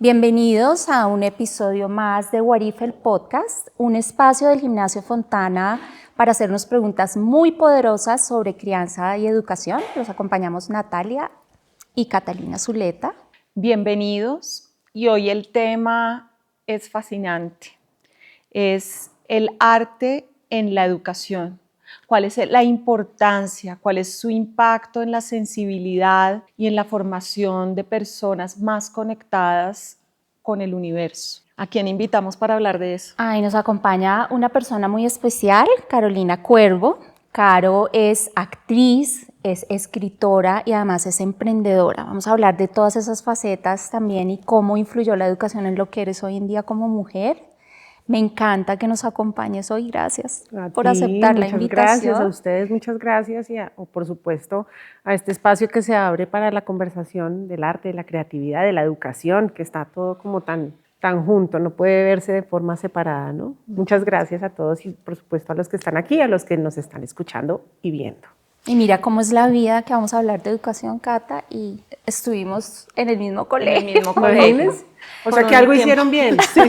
Bienvenidos a un episodio más de What If, el podcast, un espacio del Gimnasio Fontana para hacernos preguntas muy poderosas sobre crianza y educación. Los acompañamos Natalia y Catalina Zuleta. Bienvenidos, y hoy el tema es fascinante, es el arte en la educación. ¿Cuál es la importancia, cuál es su impacto en la sensibilidad y en la formación de personas más conectadas con el universo? ¿A quién invitamos para hablar de eso? Nos acompaña una persona muy especial, Carolina Cuervo. Caro es actriz, es escritora y además es emprendedora. Vamos a hablar de todas esas facetas también y cómo influyó la educación en lo que eres hoy en día como mujer. Me encanta que nos acompañes hoy. Gracias por aceptar la invitación. Muchas gracias a ustedes, muchas gracias y por supuesto a este espacio que se abre para la conversación del arte, de la creatividad, de la educación, que está todo como tan junto, no puede verse de forma separada, ¿no? Muchas gracias a todos y por supuesto a los que están aquí, a los que nos están escuchando y viendo. Y mira cómo es la vida, que vamos a hablar de educación, Cata, y estuvimos en el mismo colegio. En el mismo colegio. O sea que algo hicieron bien. Sí.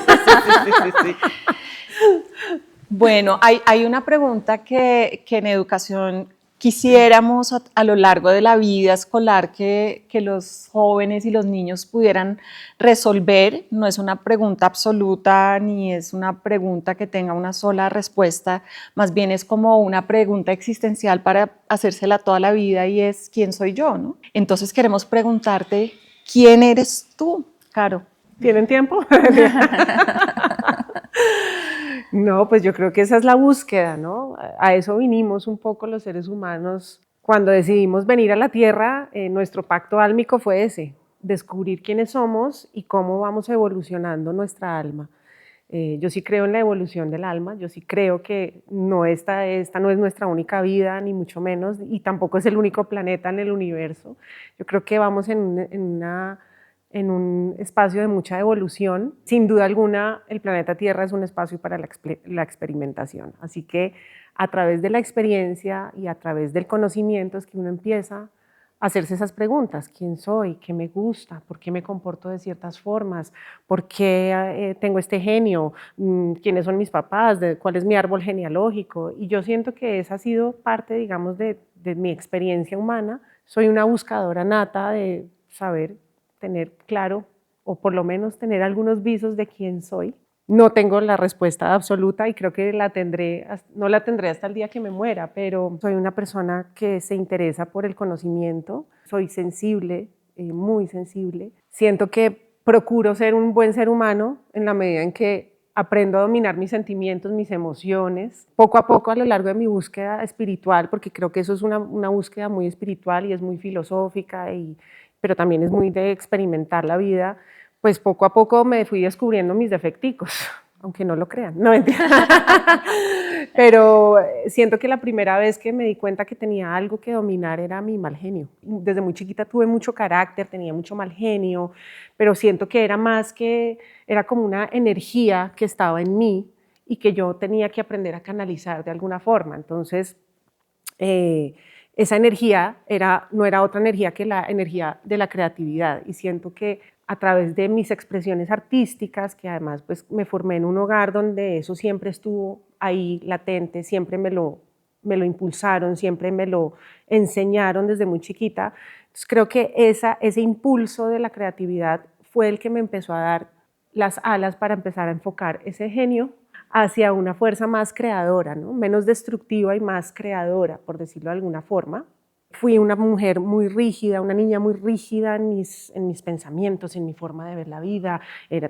Bueno, hay una pregunta que en educación quisiéramos a lo largo de la vida escolar que los jóvenes y los niños pudieran resolver. No es una pregunta absoluta ni es una pregunta que tenga una sola respuesta, más bien es como una pregunta existencial para hacérsela toda la vida y es ¿quién soy yo? ¿No? Entonces queremos preguntarte ¿quién eres tú, Caro? ¿Tienen tiempo? No, pues yo creo que esa es la búsqueda, ¿no? A eso vinimos un poco los seres humanos. Cuando decidimos venir a la Tierra, nuestro pacto álmico fue ese, descubrir quiénes somos y cómo vamos evolucionando nuestra alma. Yo sí creo en la evolución del alma, yo sí creo que esta no es nuestra única vida, ni mucho menos, y tampoco es el único planeta en el universo. Yo creo que vamos en un espacio de mucha evolución. Sin duda alguna, el planeta Tierra es un espacio para la experimentación. Así que a través de la experiencia y a través del conocimiento es que uno empieza a hacerse esas preguntas. ¿Quién soy? ¿Qué me gusta? ¿Por qué me comporto de ciertas formas? ¿Por qué tengo este genio? ¿Quiénes son mis papás? ¿Cuál es mi árbol genealógico? Y yo siento que esa ha sido parte, digamos, de mi experiencia humana. Soy una buscadora nata de saber, tener claro o por lo menos tener algunos visos de quién soy. No tengo la respuesta absoluta y creo que no la tendré hasta el día que me muera, pero soy una persona que se interesa por el conocimiento, soy sensible, muy sensible. Siento que procuro ser un buen ser humano en la medida en que aprendo a dominar mis sentimientos, mis emociones, poco a poco a lo largo de mi búsqueda espiritual, porque creo que eso es una búsqueda muy espiritual y es muy filosófica pero también es muy de experimentar la vida, pues poco a poco me fui descubriendo mis defecticos, aunque no lo crean, no mentira. Pero siento que la primera vez que me di cuenta que tenía algo que dominar era mi mal genio. Desde muy chiquita tuve mucho carácter, tenía mucho mal genio, pero siento que era como una energía que estaba en mí y que yo tenía que aprender a canalizar de alguna forma. Entonces, esa energía no era otra energía que la energía de la creatividad, y siento que a través de mis expresiones artísticas, que además pues, me formé en un hogar donde eso siempre estuvo ahí latente, siempre me lo impulsaron, siempre me lo enseñaron desde muy chiquita. Entonces creo que ese impulso de la creatividad fue el que me empezó a dar las alas para empezar a enfocar ese genio hacia una fuerza más creadora, ¿no? Menos destructiva y más creadora, por decirlo de alguna forma. Fui una mujer muy rígida, una niña muy rígida en mis pensamientos, en mi forma de ver la vida.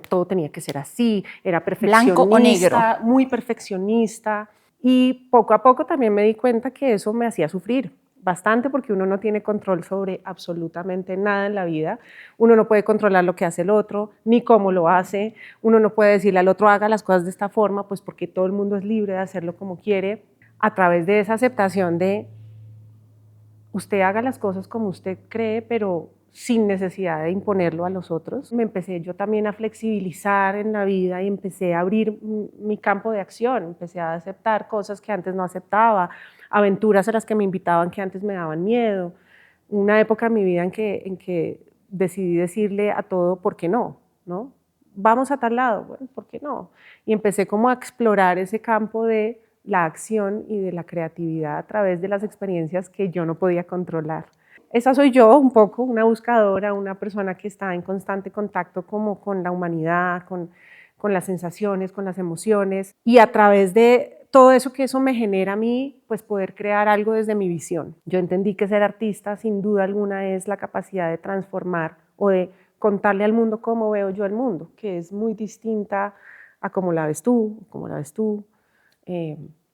Todo tenía que ser así, era perfeccionista, ¿Blanco o negro? Muy perfeccionista. Y poco a poco también me di cuenta que eso me hacía sufrir bastante, porque uno no tiene control sobre absolutamente nada en la vida. Uno no puede controlar lo que hace el otro, ni cómo lo hace. Uno no puede decirle al otro haga las cosas de esta forma, pues porque todo el mundo es libre de hacerlo como quiere. A través de esa aceptación de usted haga las cosas como usted cree, pero sin necesidad de imponerlo a los otros, me empecé yo también a flexibilizar en la vida y empecé a abrir mi campo de acción, empecé a aceptar cosas que antes no aceptaba, aventuras a las que me invitaban que antes me daban miedo. Una época en mi vida en que decidí decirle a todo ¿por qué no? ¿no? Vamos a tal lado, bueno, ¿por qué no? Y empecé como a explorar ese campo de la acción y de la creatividad a través de las experiencias que yo no podía controlar. Esa soy yo un poco, una buscadora, una persona que está en constante contacto como con la humanidad, con las sensaciones, con las emociones, y a través de todo eso que eso me genera a mí, pues poder crear algo desde mi visión. Yo entendí que ser artista sin duda alguna es la capacidad de transformar o de contarle al mundo cómo veo yo el mundo, que es muy distinta a cómo la ves tú, cómo la ves tú.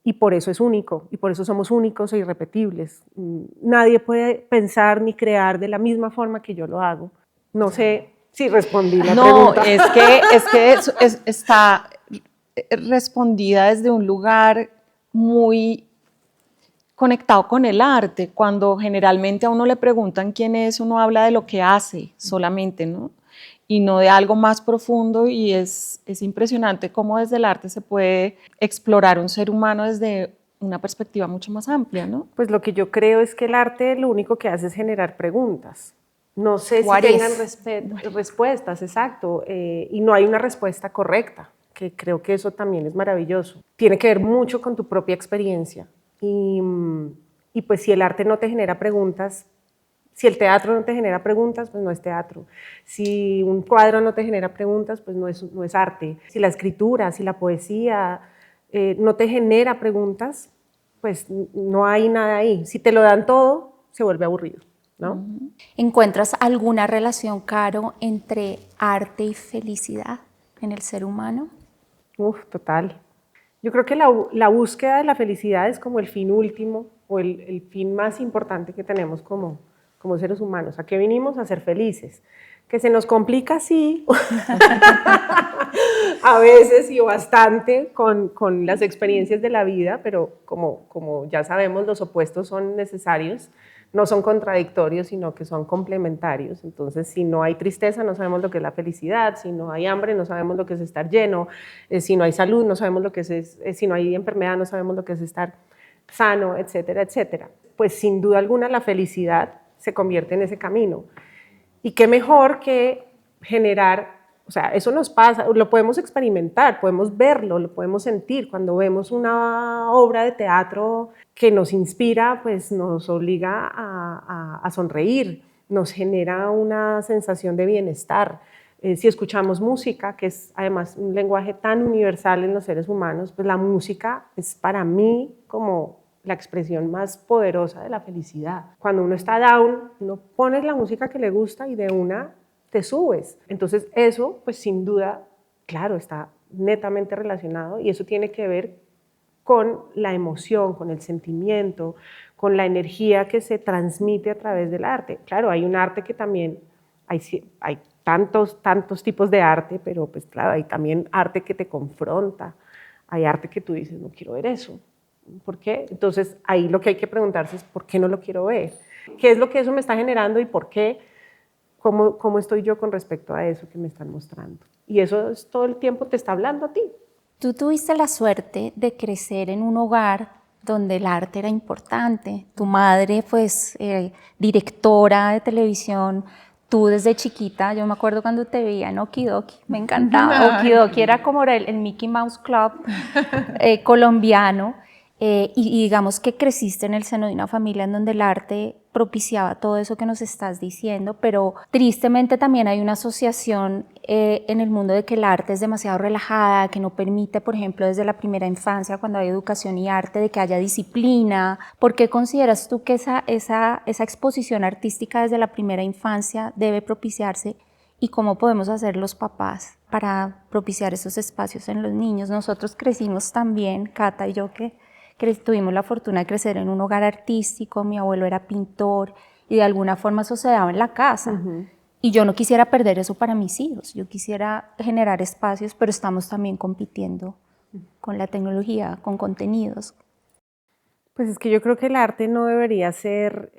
Y por eso es único, y por eso somos únicos e irrepetibles. Nadie puede pensar ni crear de la misma forma que yo lo hago. No sé si respondí la No, pregunta. está respondida desde un lugar muy conectado con el arte. Cuando generalmente a uno le preguntan quién es, uno habla de lo que hace solamente, ¿no? Y no de algo más profundo, y es impresionante cómo desde el arte se puede explorar un ser humano desde una perspectiva mucho más amplia, ¿no? Pues lo que yo creo es que el arte lo único que hace es generar preguntas. No sé si What tengan if. respuestas, exacto, y no hay una respuesta correcta, que creo que eso también es maravilloso. Tiene que ver mucho con tu propia experiencia y pues si el arte no te genera preguntas, si el teatro no te genera preguntas, pues no es teatro. Si un cuadro no te genera preguntas, pues no es arte. Si la escritura, si la poesía no te genera preguntas, pues no hay nada ahí. Si te lo dan todo, se vuelve aburrido, ¿no? ¿Encuentras alguna relación, Caro, entre arte y felicidad en el ser humano? Uf, total. Yo creo que la búsqueda de la felicidad es como el fin último o el fin más importante que tenemos como seres humanos. ¿A qué vinimos? A ser felices. Que se nos complica, sí, a veces y bastante con las experiencias de la vida, pero como ya sabemos, los opuestos son necesarios, no son contradictorios, sino que son complementarios. Entonces, si no hay tristeza, no sabemos lo que es la felicidad; si no hay hambre, no sabemos lo que es estar lleno; si no hay salud, no sabemos lo que es, si no hay enfermedad, no sabemos lo que es estar sano, etcétera, etcétera. Pues sin duda alguna la felicidad se convierte en ese camino. Y qué mejor que generar, o sea, eso nos pasa, lo podemos experimentar, podemos verlo, lo podemos sentir. Cuando vemos una obra de teatro que nos inspira, pues nos obliga a sonreír, nos genera una sensación de bienestar. Si escuchamos música, que es además un lenguaje tan universal en los seres humanos, pues la música es para mí como la expresión más poderosa de la felicidad. Cuando uno está down, uno pone la música que le gusta y de una te subes. Entonces eso, pues sin duda, claro, está netamente relacionado, y eso tiene que ver con la emoción, con el sentimiento, con la energía que se transmite a través del arte. Claro, hay un arte que también, hay tantos tipos de arte, pero pues claro, hay también arte que te confronta, hay arte que tú dices, no quiero ver eso. ¿Por qué? Entonces ahí lo que hay que preguntarse es ¿por qué no lo quiero ver? ¿Qué es lo que eso me está generando y por qué? ¿Cómo estoy yo con respecto a eso que me están mostrando? Y eso es, todo el tiempo te está hablando a ti. Tú tuviste la suerte de crecer en un hogar donde el arte era importante. Tu madre, pues, directora de televisión. Tú desde chiquita, yo me acuerdo cuando te veía en Okidoki, me encantaba. Okidoki era como el Mickey Mouse Club colombiano. Y digamos que creciste en el seno de una familia en donde el arte propiciaba todo eso que nos estás diciendo, pero tristemente también hay una asociación en el mundo de que el arte es demasiado relajada, que no permite, por ejemplo, desde la primera infancia, cuando hay educación y arte, de que haya disciplina. ¿Por qué consideras tú que esa exposición artística desde la primera infancia debe propiciarse? ¿Y cómo podemos hacer los papás para propiciar esos espacios en los niños? Nosotros crecimos también, Cata y yo, que tuvimos la fortuna de crecer en un hogar artístico. Mi abuelo era pintor y de alguna forma eso se daba en la casa. Y yo no quisiera perder eso para mis hijos. Yo quisiera generar espacios, pero estamos también compitiendo con la tecnología, con contenidos. Pues es que yo creo que el arte no debería ser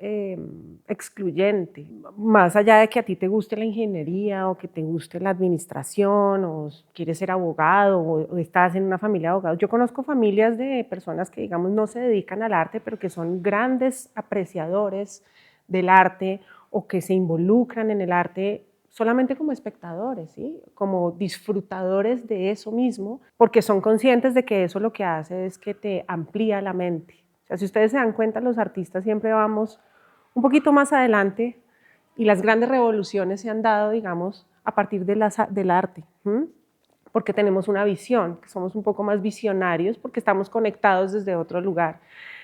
excluyente, más allá de que a ti te guste la ingeniería o que te guste la administración o quieres ser abogado o estás en una familia de abogados. Yo conozco familias de personas que, digamos, no se dedican al arte, pero que son grandes apreciadores del arte o que se involucran en el arte solamente como espectadores, ¿sí? Como disfrutadores de eso mismo, porque son conscientes de que eso lo que hace es que te amplía la mente. O sea, si ustedes se dan cuenta, los artistas siempre vamos un poquito más adelante y las grandes revoluciones se han dado, digamos, a partir del arte, porque tenemos una visión, que somos un poco más visionarios, porque estamos conectados desde otro lugar.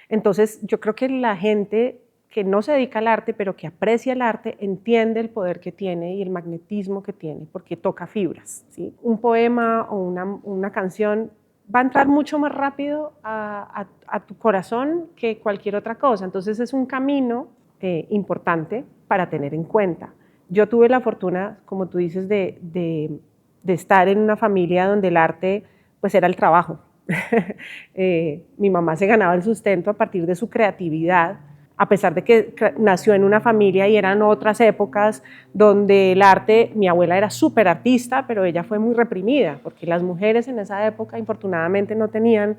Entonces, yo creo que la gente que no se dedica al arte, pero que aprecia el arte, entiende el poder que tiene y el magnetismo que tiene, porque toca fibras, ¿sí? Un poema o una canción va a entrar mucho más rápido a tu corazón que cualquier otra cosa. Entonces es un camino importante para tener en cuenta. Yo tuve la fortuna, como tú dices, de estar en una familia donde el arte pues era el trabajo. Mi mamá se ganaba el sustento a partir de su creatividad, a pesar de que nació en una familia y eran otras épocas donde el arte, mi abuela era súper artista, pero ella fue muy reprimida, porque las mujeres en esa época infortunadamente no tenían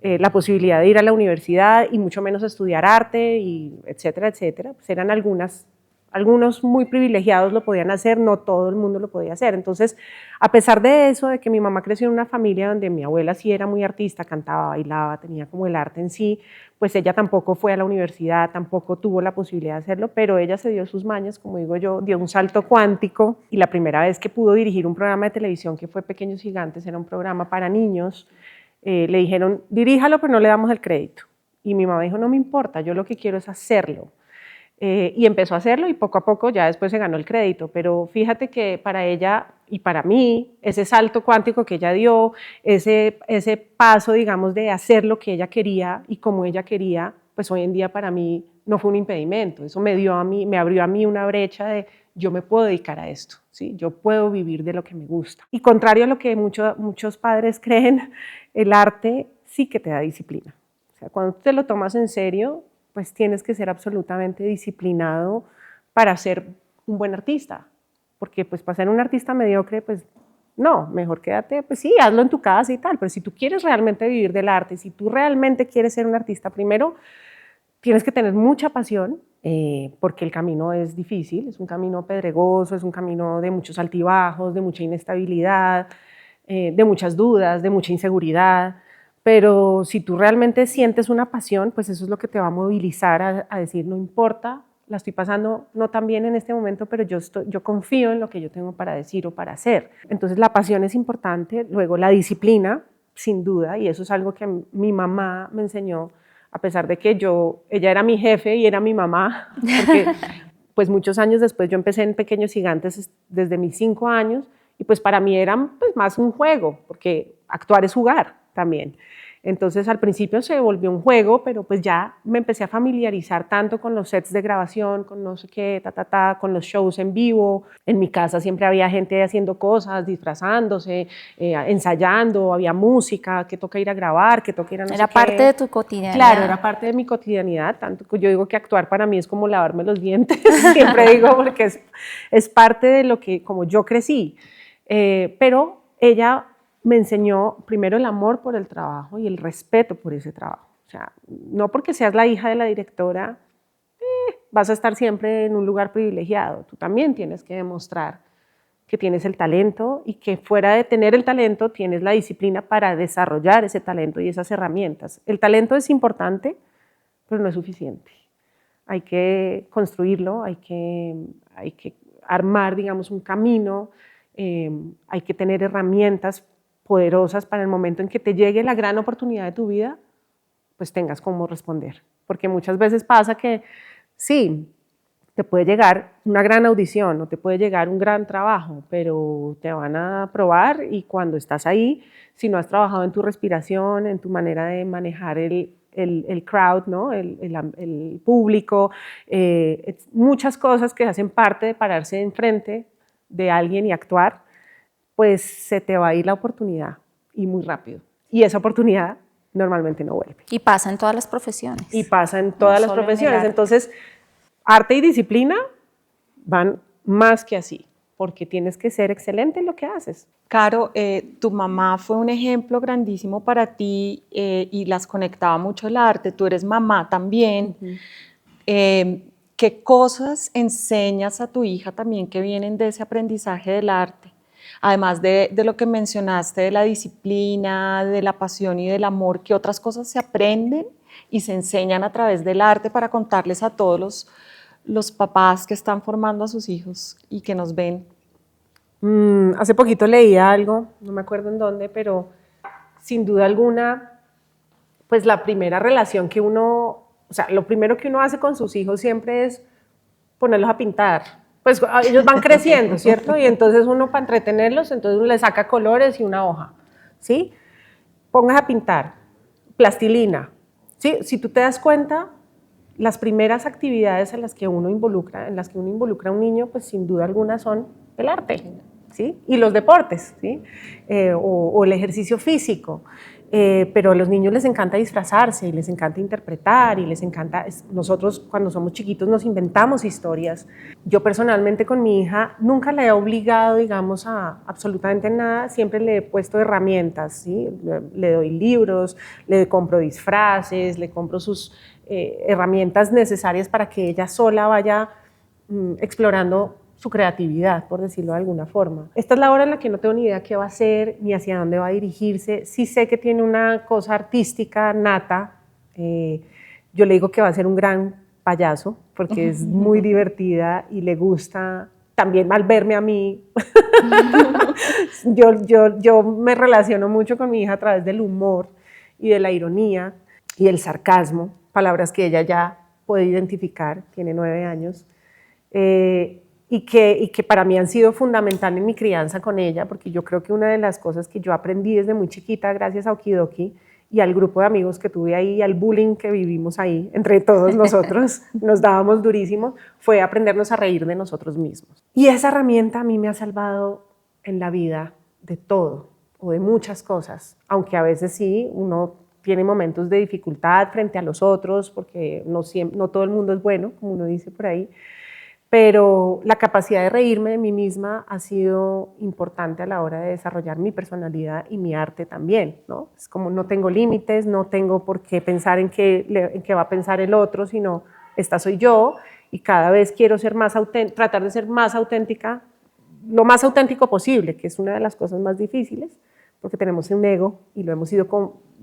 la posibilidad de ir a la universidad y mucho menos estudiar arte, y etcétera, etcétera. Pues eran algunos muy privilegiados lo podían hacer, no todo el mundo lo podía hacer. Entonces, a pesar de eso, de que mi mamá creció en una familia donde mi abuela sí era muy artista, cantaba, bailaba, tenía como el arte en sí, pues ella tampoco fue a la universidad, tampoco tuvo la posibilidad de hacerlo, pero ella se dio sus mañas, como digo yo, dio un salto cuántico, y la primera vez que pudo dirigir un programa de televisión que fue Pequeños Gigantes, era un programa para niños, le dijeron, diríjalo, pero no le damos el crédito. Y mi mamá dijo, no me importa, yo lo que quiero es hacerlo. Y empezó a hacerlo y poco a poco ya después se ganó el crédito, pero fíjate que para ella y para mí ese salto cuántico que ella dio, ese paso, digamos, de hacer lo que ella quería y como ella quería, pues hoy en día para mí no fue un impedimento, eso me abrió a mí una brecha de yo me puedo dedicar a esto, ¿sí? Yo puedo vivir de lo que me gusta. Y contrario a lo que muchos padres creen, el arte sí que te da disciplina. O sea, cuando te lo tomas en serio, pues tienes que ser absolutamente disciplinado para ser un buen artista, porque pues para ser un artista mediocre, pues no, mejor quédate, pues sí, hazlo en tu casa y tal, pero si tú quieres realmente vivir del arte, si tú realmente quieres ser un artista, primero tienes que tener mucha pasión, porque el camino es difícil, es un camino pedregoso, es un camino de muchos altibajos, de mucha inestabilidad, de muchas dudas, de mucha inseguridad. Pero si tú realmente sientes una pasión, pues eso es lo que te va a movilizar a decir, no importa, la estoy pasando no tan bien en este momento, pero yo confío en lo que yo tengo para decir o para hacer. Entonces la pasión es importante, luego la disciplina, sin duda, y eso es algo que mi mamá me enseñó, a pesar de que ella era mi jefe y era mi mamá, porque pues muchos años después yo empecé en Pequeños Gigantes desde mis 5 años, y pues para mí era pues más un juego, porque actuar es jugar también. Entonces al principio se volvió un juego, pero pues ya me empecé a familiarizar tanto con los sets de grabación, con no sé qué, con los shows en vivo. En mi casa siempre había gente haciendo cosas, disfrazándose, ensayando, había música, que toca ir a grabar, que toca ir a no sé qué. Era parte de tu cotidianidad. Claro, era parte de mi cotidianidad, tanto que yo digo que actuar para mí es como lavarme los dientes, siempre digo, porque es parte de lo que, como yo crecí. Pero ella me enseñó primero el amor por el trabajo y el respeto por ese trabajo. O sea, no porque seas la hija de la directora vas a estar siempre en un lugar privilegiado. Tú también tienes que demostrar que tienes el talento y que fuera de tener el talento tienes la disciplina para desarrollar ese talento y esas herramientas. El talento es importante, pero no es suficiente. Hay que construirlo, hay que armar, digamos, un camino, hay que tener herramientas poderosas para el momento en que te llegue la gran oportunidad de tu vida, pues tengas cómo responder. Porque muchas veces pasa que sí, te puede llegar una gran audición o te puede llegar un gran trabajo, pero te van a probar y cuando estás ahí, si no has trabajado en tu respiración, en tu manera de manejar el crowd, ¿no? el público, muchas cosas que hacen parte de pararse enfrente de alguien y actuar, pues se te va a ir la oportunidad y muy rápido. Y esa oportunidad normalmente no vuelve. Y pasa en todas las profesiones. Y pasa en todas las profesiones. Entonces, arte y disciplina van más que así, porque tienes que ser excelente en lo que haces. Caro, tu mamá fue un ejemplo grandísimo para ti y las conectaba mucho el arte. Tú eres mamá también. ¿Qué qué cosas enseñas a tu hija también que vienen de ese aprendizaje del arte? Además de lo que mencionaste, de la disciplina, de la pasión y del amor, ¿qué otras cosas se aprenden y se enseñan a través del arte para contarles a todos los papás que están formando a sus hijos y que nos ven? Hace poquito leía algo, no me acuerdo en dónde, pero sin duda alguna, pues la primera relación que uno, o sea, lo primero que uno hace con sus hijos siempre es ponerlos a pintar. Pues ellos van creciendo, ¿cierto? Y entonces uno, para entretenerlos, entonces uno les saca colores y una hoja, ¿sí? Pongas a pintar, plastilina, ¿sí? Si tú te das cuenta, las primeras actividades en las que uno involucra a un niño, pues sin duda alguna son el arte, ¿sí? Y los deportes, ¿sí? O el ejercicio físico. Pero a los niños les encanta disfrazarse y les encanta interpretar y les encanta, nosotros cuando somos chiquitos nos inventamos historias. Yo personalmente con mi hija nunca la he obligado, digamos, a absolutamente nada, siempre le he puesto herramientas, ¿sí? Le doy libros, le compro disfraces, le compro sus herramientas necesarias para que ella sola vaya explorando su creatividad, por decirlo de alguna forma. Esta es la hora en la que no tengo ni idea qué va a hacer, ni hacia dónde va a dirigirse. Sí sé que tiene una cosa artística nata. Yo le digo que va a ser un gran payaso, porque es muy divertida y le gusta también al verme a mí. yo me relaciono mucho con mi hija a través del humor y de la ironía y el sarcasmo, palabras que ella ya puede identificar, tiene 9 años. Y que para mí han sido fundamental en mi crianza con ella, porque yo creo que una de las cosas que yo aprendí desde muy chiquita, gracias a Okidoki y al grupo de amigos que tuve ahí, y al bullying que vivimos ahí, entre todos nosotros, nos dábamos durísimo, fue aprendernos a reír de nosotros mismos. Y esa herramienta a mí me ha salvado en la vida de todo, o de muchas cosas, aunque a veces sí, uno tiene momentos de dificultad frente a los otros, porque no todo el mundo es bueno, como uno dice por ahí, pero la capacidad de reírme de mí misma ha sido importante a la hora de desarrollar mi personalidad y mi arte también, ¿no? Es como no tengo límites, no tengo por qué pensar en qué va a pensar el otro, sino esta soy yo y cada vez quiero ser tratar de ser más auténtica, lo más auténtico posible, que es una de las cosas más difíciles, porque tenemos un ego y lo hemos ido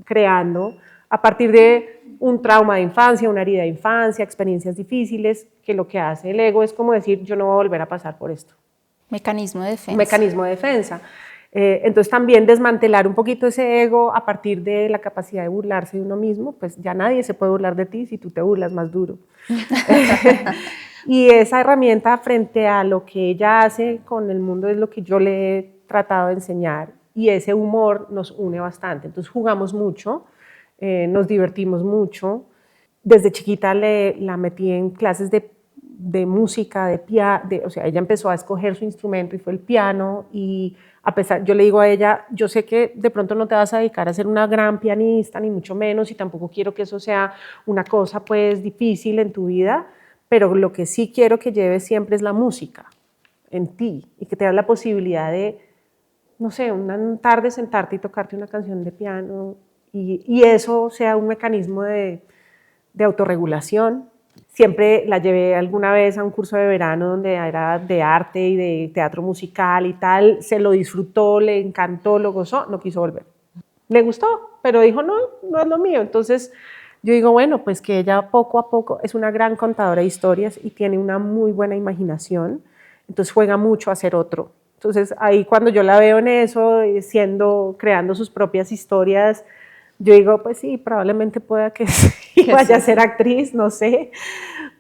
creando a partir de un trauma de infancia, una herida de infancia, experiencias difíciles, que lo que hace el ego es como decir, yo no voy a volver a pasar por esto. Mecanismo de defensa. Un mecanismo de defensa. Entonces también desmantelar un poquito ese ego a partir de la capacidad de burlarse de uno mismo, pues ya nadie se puede burlar de ti si tú te burlas más duro. Y esa herramienta frente a lo que ella hace con el mundo es lo que yo le he tratado de enseñar, y ese humor nos une bastante. Entonces jugamos mucho, nos divertimos mucho. Desde chiquita la metí en clases de música, o sea, ella empezó a escoger su instrumento y fue el piano, y yo le digo a ella, yo sé que de pronto no te vas a dedicar a ser una gran pianista, ni mucho menos, y tampoco quiero que eso sea una cosa pues difícil en tu vida, pero lo que sí quiero que lleves siempre es la música en ti, y que te das la posibilidad de, no sé, una tarde sentarte y tocarte una canción de piano, y eso sea un mecanismo de autorregulación. Siempre la llevé alguna vez a un curso de verano donde era de arte y de teatro musical y tal, se lo disfrutó, le encantó, lo gozó, no quiso volver. Le gustó, pero dijo, no, no es lo mío. Entonces yo digo, bueno, pues que ella poco a poco es una gran contadora de historias y tiene una muy buena imaginación, entonces juega mucho a ser otro. Entonces ahí cuando yo la veo en eso, creando sus propias historias, yo digo, pues sí, probablemente pueda que sí, vaya a ser actriz, no sé,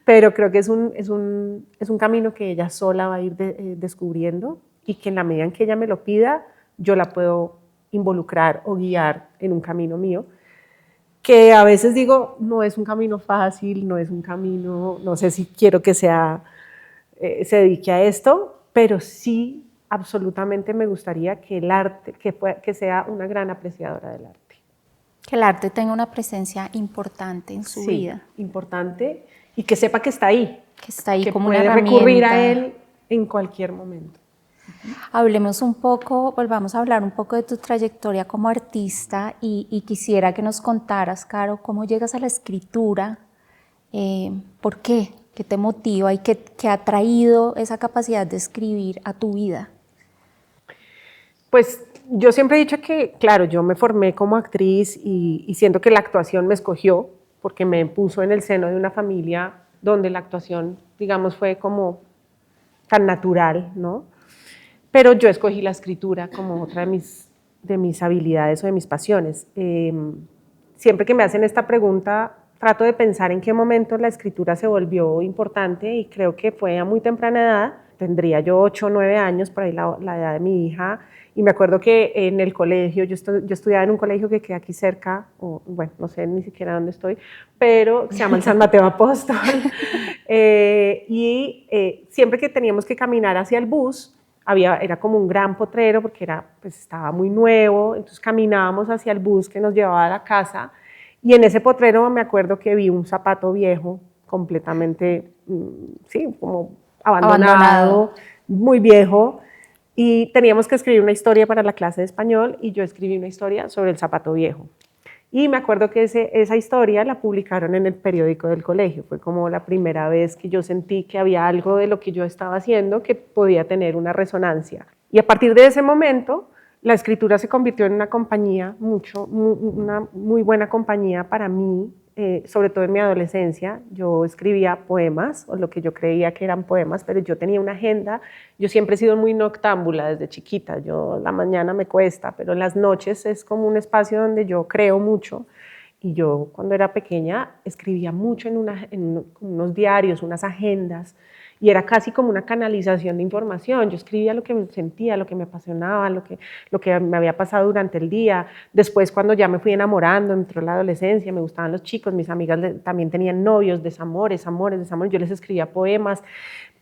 pero creo que es un camino que ella sola va a ir descubriendo, y que en la medida en que ella me lo pida, yo la puedo involucrar o guiar en un camino mío, que a veces digo, no es un camino fácil, no es un camino, no sé si quiero que se dedique a esto, pero sí absolutamente me gustaría que el arte, que sea una gran apreciadora del arte. Que el arte tenga una presencia importante en su vida. Importante, y que sepa que está ahí. Que está ahí que como una herramienta. Puede recurrir a él en cualquier momento. Hablemos un poco, volvamos a hablar un poco de tu trayectoria como artista, y quisiera que nos contaras, Caro, cómo llegas a la escritura, ¿por qué? ¿Qué te motiva y qué ha traído esa capacidad de escribir a tu vida? Pues yo siempre he dicho que, claro, yo me formé como actriz y siento que la actuación me escogió porque me puso en el seno de una familia donde la actuación, digamos, fue como tan natural, ¿no? Pero yo escogí la escritura como otra de mis habilidades o de mis pasiones. Siempre que me hacen esta pregunta, trato de pensar en qué momento la escritura se volvió importante y creo que fue a muy temprana edad. Tendría yo 8 o 9 años, por ahí la edad de mi hija, y me acuerdo que en el colegio, yo estudiaba en un colegio que queda aquí cerca, o, bueno, no sé ni siquiera dónde estoy, pero se llama el San Mateo Apóstol, siempre que teníamos que caminar hacia el bus, era como un gran potrero porque pues estaba muy nuevo, entonces caminábamos hacia el bus que nos llevaba a la casa y en ese potrero me acuerdo que vi un zapato viejo, completamente, sí, como abandonado, muy viejo, y teníamos que escribir una historia para la clase de español y yo escribí una historia sobre el zapato viejo. Y me acuerdo que esa historia la publicaron en el periódico del colegio. Fue como la primera vez que yo sentí que había algo de lo que yo estaba haciendo que podía tener una resonancia. Y a partir de ese momento, la escritura se convirtió en una compañía, una muy buena compañía para mí, sobre todo en mi adolescencia. Yo escribía poemas, o lo que yo creía que eran poemas, pero yo tenía una agenda. Yo siempre he sido muy noctámbula desde chiquita. La mañana me cuesta, pero las noches es como un espacio donde yo creo mucho. Y yo cuando era pequeña escribía mucho en unos diarios, unas agendas, y era casi como una canalización de información. Yo escribía lo que me sentía, lo que me apasionaba, lo que me había pasado durante el día. Después, cuando ya me fui enamorando, entró la adolescencia, me gustaban los chicos, mis amigas también tenían novios, desamores, yo les escribía poemas,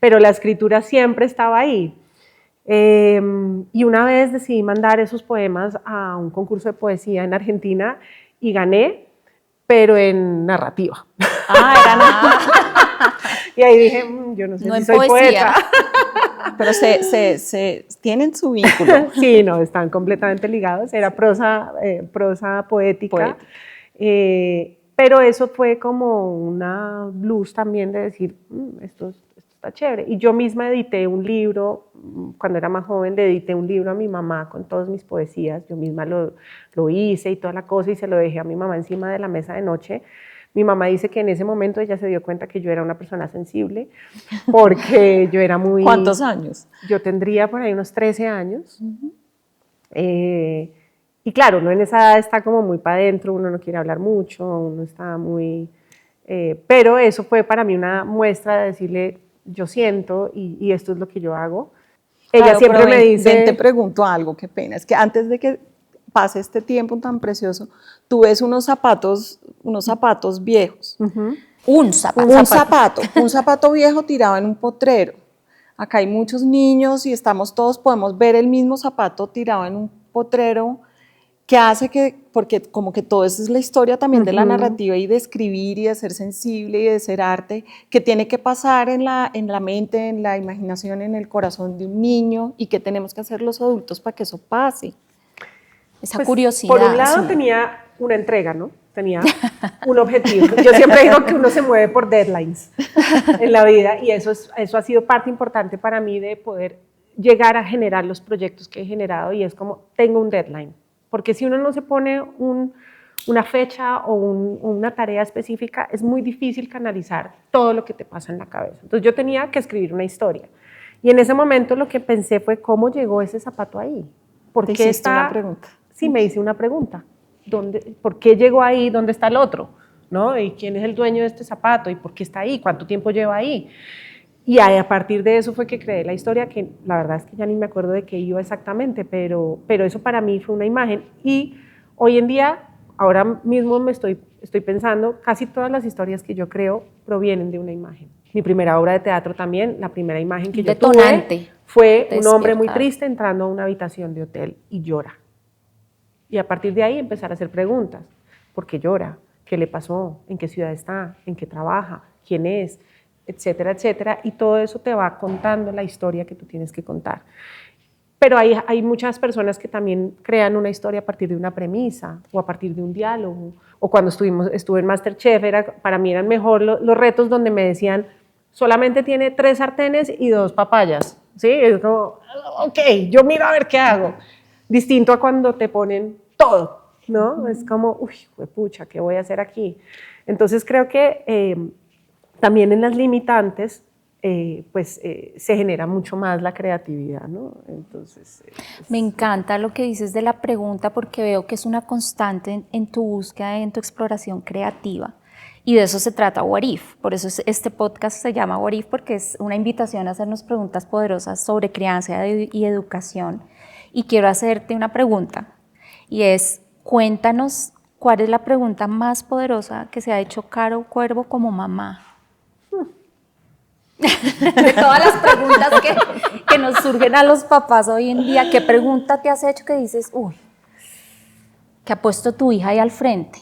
pero la escritura siempre estaba ahí. Y una vez decidí mandar esos poemas a un concurso de poesía en Argentina y gané, pero en narrativa. Era nada. Y ahí dije, yo no sé no si en soy poesía. poeta. Pero se tienen su vínculo. Sí, no, están completamente ligados. Era prosa poética. Pero eso fue como una luz también de decir, esto está chévere. Y yo misma edité un libro, cuando era más joven le edité un libro a mi mamá con todas mis poesías. Yo misma lo hice y toda la cosa y se lo dejé a mi mamá encima de la mesa de noche. Mi mamá dice que en ese momento ella se dio cuenta que yo era una persona sensible porque yo era muy... ¿Cuántos años? Yo tendría por ahí unos 13 años. Y claro, uno en esa edad está como muy para adentro, uno no quiere hablar mucho, uno está muy... pero eso fue para mí una muestra de decirle, yo siento y esto es lo que yo hago. Ella Claro, siempre pero me dice... Ven, te pregunto algo, qué pena. Es que antes de que pase este tiempo tan precioso, tú ves unos zapatos viejos. Un zapato viejo tirado en un potrero. Acá hay muchos niños y podemos ver el mismo zapato tirado en un potrero que hace porque como que todo eso es la historia también de la narrativa y de escribir y de ser sensible y de ser arte, que tiene que pasar en la mente, en la imaginación, en el corazón de un niño y que tenemos que hacer los adultos para que eso pase. Esa curiosidad. Por un lado tenía una entrega, ¿no? Tenía un objetivo. Yo siempre digo que uno se mueve por deadlines en la vida y eso ha sido parte importante para mí de poder llegar a generar los proyectos que he generado y es como, tengo un deadline. Porque si uno no se pone una fecha o una tarea específica, es muy difícil canalizar todo lo que te pasa en la cabeza. Entonces yo tenía que escribir una historia. Y en ese momento lo que pensé fue, ¿cómo llegó ese zapato ahí? ¿Por qué hiciste una pregunta? Sí, me hice una pregunta. ¿Por qué llegó ahí? ¿Dónde está el otro? ¿No? ¿Y quién es el dueño de este zapato? ¿Y por qué está ahí? ¿Cuánto tiempo lleva ahí? Y a partir de eso fue que creé la historia, que la verdad es que ya ni me acuerdo de qué iba exactamente, pero eso para mí fue una imagen. Y hoy en día, ahora mismo estoy pensando, casi todas las historias que yo creo provienen de una imagen. Mi primera obra de teatro también, la primera imagen que yo tuve fue un hombre muy triste entrando a una habitación de hotel y llora. Y a partir de ahí empezar a hacer preguntas. ¿Por qué llora? ¿Qué le pasó? ¿En qué ciudad está? ¿En qué trabaja? ¿Quién es? Etcétera, etcétera. Y todo eso te va contando la historia que tú tienes que contar. Pero hay muchas personas que también crean una historia a partir de una premisa o a partir de un diálogo. O cuando estuve en MasterChef, para mí eran mejor los retos donde me decían, solamente tiene 3 sartenes y 2 papayas, ¿sí? Es como, ok, yo miro a ver qué hago. Distinto a cuando te ponen todo, ¿no? Es como, uy, pucha, ¿qué voy a hacer aquí? Entonces creo que también en las limitantes, se genera mucho más la creatividad, ¿no? Entonces, Me encanta lo que dices de la pregunta porque veo que es una constante en tu búsqueda, en tu exploración creativa. Y de eso se trata What If. Por eso este podcast se llama What If, porque es una invitación a hacernos preguntas poderosas sobre crianza y educación. Y quiero hacerte una pregunta, y es, cuéntanos cuál es la pregunta más poderosa que se ha hecho Caro Cuervo como mamá. De todas las preguntas que nos surgen a los papás hoy en día, ¿qué pregunta te has hecho que dices, uy, que ha puesto tu hija ahí al frente?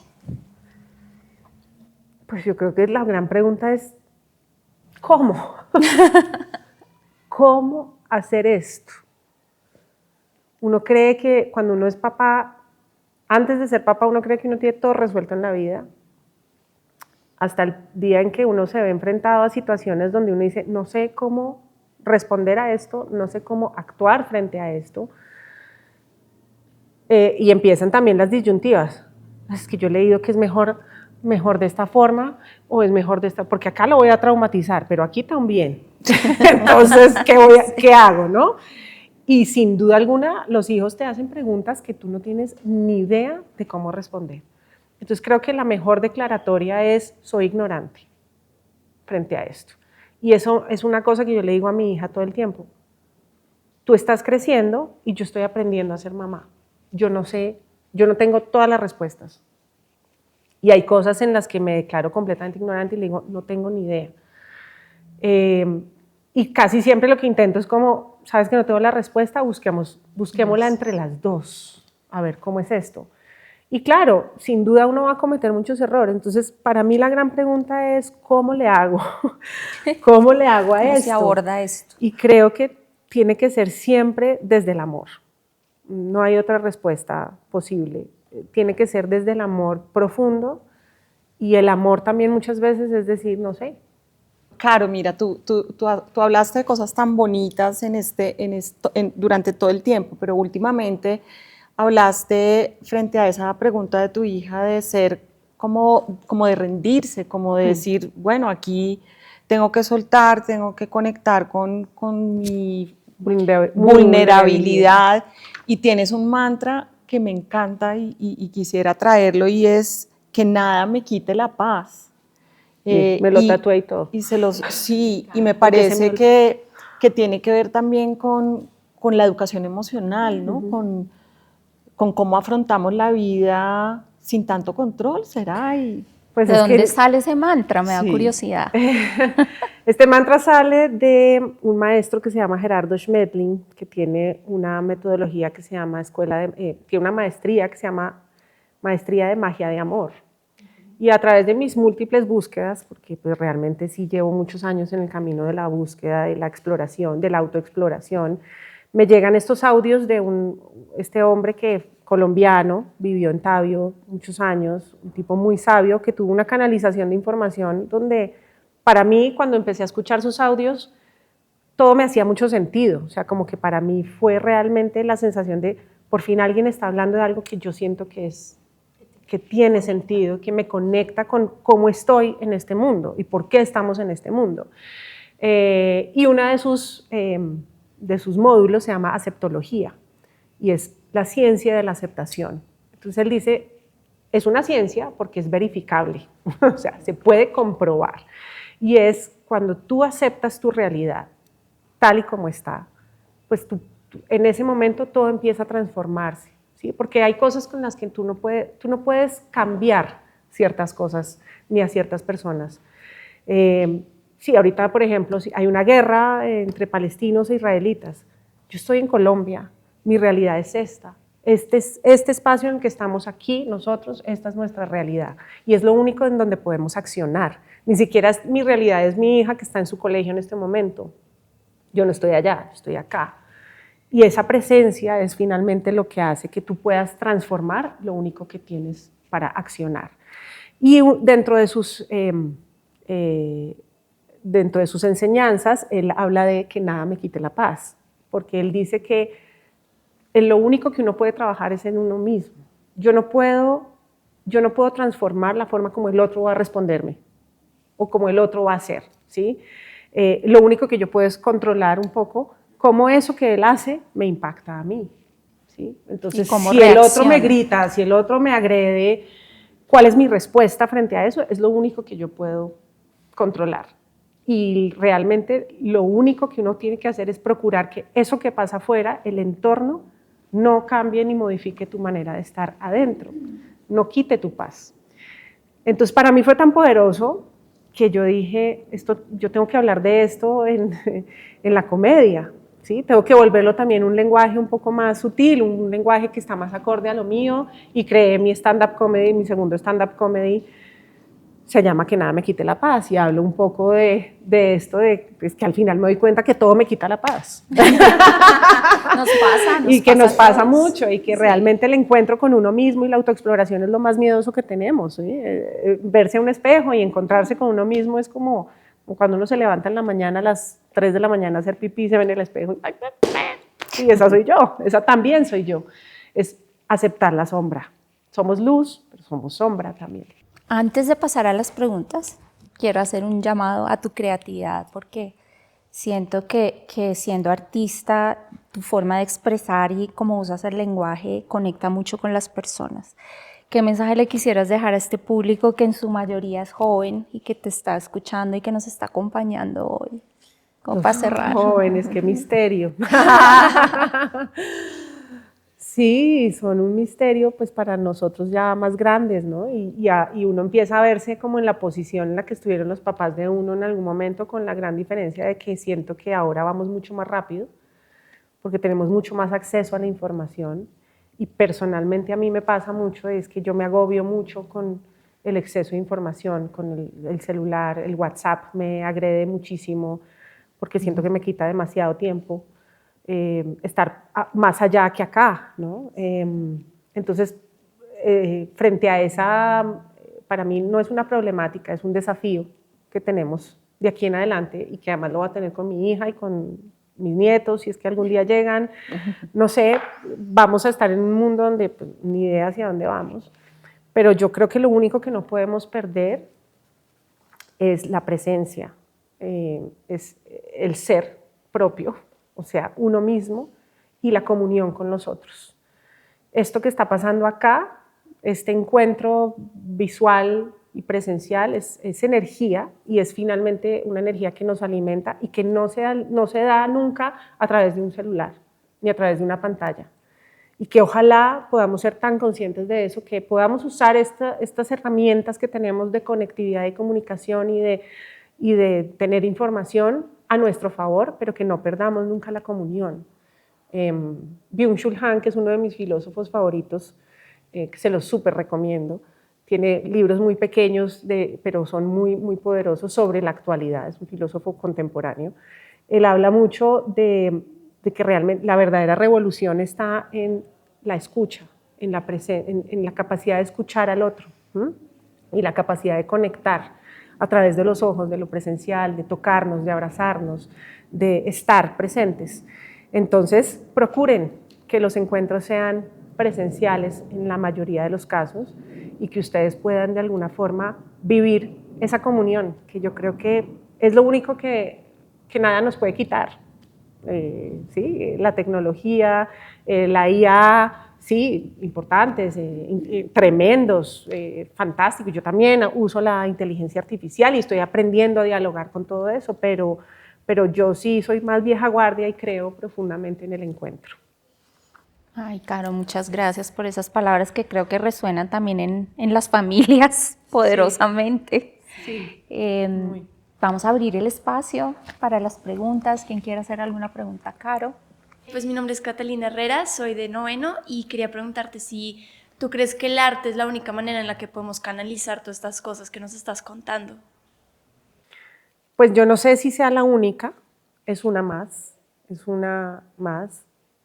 pues yo creo que la gran pregunta es, ¿cómo? ¿Cómo hacer esto? Uno cree que cuando uno es papá, antes de ser papá, uno cree que uno tiene todo resuelto en la vida, hasta el día en que uno se ve enfrentado a situaciones donde uno dice, no sé cómo responder a esto, no sé cómo actuar frente a esto, y empiezan también las disyuntivas. Es que yo he leído que es mejor de esta forma o es mejor de esta, porque acá lo voy a traumatizar, pero aquí también. Entonces, ¿qué hago, no? Y sin duda alguna, los hijos te hacen preguntas que tú no tienes ni idea de cómo responder. Entonces, creo que la mejor declaratoria es, soy ignorante frente a esto. Y eso es una cosa que yo le digo a mi hija todo el tiempo. Tú estás creciendo y yo estoy aprendiendo a ser mamá. Yo no sé, yo no tengo todas las respuestas. Y hay cosas en las que me declaro completamente ignorante y le digo, no tengo ni idea. Y casi siempre lo que intento es como, sabes que no tengo la respuesta, busquémosla entre las dos, a ver cómo es esto. Y claro, sin duda uno va a cometer muchos errores. Entonces, para mí la gran pregunta es, ¿cómo le hago? ¿Cómo le hago a esto? ¿Cómo se aborda esto? Y creo que tiene que ser siempre desde el amor. No hay otra respuesta posible. Tiene que ser desde el amor profundo, y el amor también muchas veces es decir, no sé. Caro, mira, tú hablaste de cosas tan bonitas durante todo el tiempo, pero últimamente hablaste frente a esa pregunta de tu hija de ser como de rendirse, como de decir, bueno, aquí tengo que soltar, tengo que conectar con mi vulnerabilidad, y tienes un mantra que me encanta y quisiera traerlo, y es que nada me quite la paz. Me lo tatué y todo. Sí, y me parece que tiene que ver también con la educación emocional, ¿no? Con cómo afrontamos la vida sin tanto control, ¿será? Pues ¿de dónde sale ese mantra? Me da curiosidad. Este mantra sale de un maestro que se llama Gerardo Schmedlin, que tiene una metodología que se llama tiene una maestría que se llama Maestría de Magia de Amor. Y a través de mis múltiples búsquedas, porque pues realmente sí llevo muchos años en el camino de la búsqueda, de la exploración, de la autoexploración, me llegan estos audios de este hombre colombiano, vivió en Tabio muchos años, un tipo muy sabio que tuvo una canalización de información donde para mí, cuando empecé a escuchar sus audios, todo me hacía mucho sentido. O sea, como que para mí fue realmente la sensación de, por fin alguien está hablando de algo que yo siento que tiene sentido, que me conecta con cómo estoy en este mundo y por qué estamos en este mundo. Y uno de sus módulos se llama aceptología, y es la ciencia de la aceptación. Entonces él dice, es una ciencia porque es verificable, o sea, se puede comprobar. Y es cuando tú aceptas tu realidad tal y como está, pues en ese momento todo empieza a transformarse, ¿sí? Porque hay cosas con las que tú no puedes cambiar ciertas cosas ni a ciertas personas. Sí, ahorita, por ejemplo, hay una guerra entre palestinos e israelitas. Yo estoy en Colombia, mi realidad es esta. Este espacio en el que estamos aquí, nosotros, esta es nuestra realidad. Y es lo único en donde podemos accionar. Ni siquiera mi realidad es mi hija que está en su colegio en este momento. Yo no estoy allá, estoy acá. Y esa presencia es finalmente lo que hace que tú puedas transformar lo único que tienes para accionar. Y dentro de dentro de sus enseñanzas, él habla de que nada me quite la paz, porque él dice que lo único que uno puede trabajar es en uno mismo. Yo no puedo transformar la forma como el otro va a responderme o como el otro va a hacer, ¿sí? Lo único que yo puedo es controlar un poco cómo eso que él hace me impacta a mí, ¿sí? Entonces, si el otro me grita, si el otro me agrede, ¿cuál es mi respuesta frente a eso? Es lo único que yo puedo controlar. Y realmente lo único que uno tiene que hacer es procurar que eso que pasa afuera, el entorno, no cambie ni modifique tu manera de estar adentro, no quite tu paz. Entonces, para mí fue tan poderoso que yo dije, yo tengo que hablar de esto en la comedia, ¿sí? Tengo que volverlo también un lenguaje un poco más sutil, un lenguaje que está más acorde a lo mío, y creé mi stand-up comedy, mi segundo stand-up comedy, se llama Que nada me quite la paz, y hablo un poco de esto, es que al final me doy cuenta que todo me quita la paz. Y que nos pasa mucho, y que realmente el encuentro con uno mismo y la autoexploración es lo más miedoso que tenemos, ¿sí? Verse a un espejo y encontrarse con uno mismo es como cuando uno se levanta en la mañana a las 3 de la mañana a hacer pipí, se ve en el espejo y esa soy yo, esa también soy yo. Es aceptar la sombra. Somos luz, pero somos sombra también. Antes de pasar a las preguntas, quiero hacer un llamado a tu creatividad, porque siento que siendo artista, tu forma de expresar y cómo usas el lenguaje conecta mucho con las personas. ¿Qué mensaje le quisieras dejar a este público que en su mayoría es joven y que te está escuchando y que nos está acompañando hoy? Como para cerrar. Jóvenes, qué misterio. Sí, son un misterio pues para nosotros ya más grandes, ¿no? Y uno empieza a verse como en la posición en la que estuvieron los papás de uno en algún momento, con la gran diferencia de que siento que ahora vamos mucho más rápido, porque tenemos mucho más acceso a la información, y personalmente a mí me pasa mucho, es que yo me agobio mucho con el exceso de información, con el celular, el WhatsApp me agrede muchísimo, porque siento que me quita demasiado tiempo. Estar más allá que acá, ¿no? Entonces, frente a esa, para mí no es una problemática, es un desafío que tenemos de aquí en adelante, y que además lo voy a tener con mi hija y con mis nietos, si es que algún día llegan, no sé, vamos a estar en un mundo donde pues, ni idea hacia dónde vamos, pero yo creo que lo único que no podemos perder es la presencia, es el ser propio, o sea, uno mismo, y la comunión con los otros. Esto que está pasando acá, este encuentro visual y presencial, es energía, y es finalmente una energía que nos alimenta y que no se da nunca a través de un celular ni a través de una pantalla. Y que ojalá podamos ser tan conscientes de eso, que podamos usar estas herramientas que tenemos de conectividad y comunicación y de tener información a nuestro favor, pero que no perdamos nunca la comunión. Byung-Chul Han, que es uno de mis filósofos favoritos, que se los súper recomiendo, tiene libros muy pequeños, pero son muy, muy poderosos sobre la actualidad, es un filósofo contemporáneo. Él habla mucho de que realmente la verdadera revolución está en la escucha, en la capacidad de escuchar al otro, y la capacidad de conectar a través de los ojos, de lo presencial, de tocarnos, de abrazarnos, de estar presentes. Entonces, procuren que los encuentros sean presenciales en la mayoría de los casos, y que ustedes puedan de alguna forma vivir esa comunión, que yo creo que es lo único que nada nos puede quitar. ¿Sí? La tecnología, la IA, sí, importantes, tremendos, fantásticos. Yo también uso la inteligencia artificial y estoy aprendiendo a dialogar con todo eso, pero yo sí soy más vieja guardia y creo profundamente en el encuentro. Ay, Caro, muchas gracias por esas palabras que creo que resuenan también en las familias poderosamente. Sí. Vamos a abrir el espacio para las preguntas. ¿Quién quiere hacer alguna pregunta, Caro? Pues mi nombre es Catalina Herrera, soy de noveno, y quería preguntarte si tú crees que el arte es la única manera en la que podemos canalizar todas estas cosas que nos estás contando. Pues yo no sé si sea la única, es una más.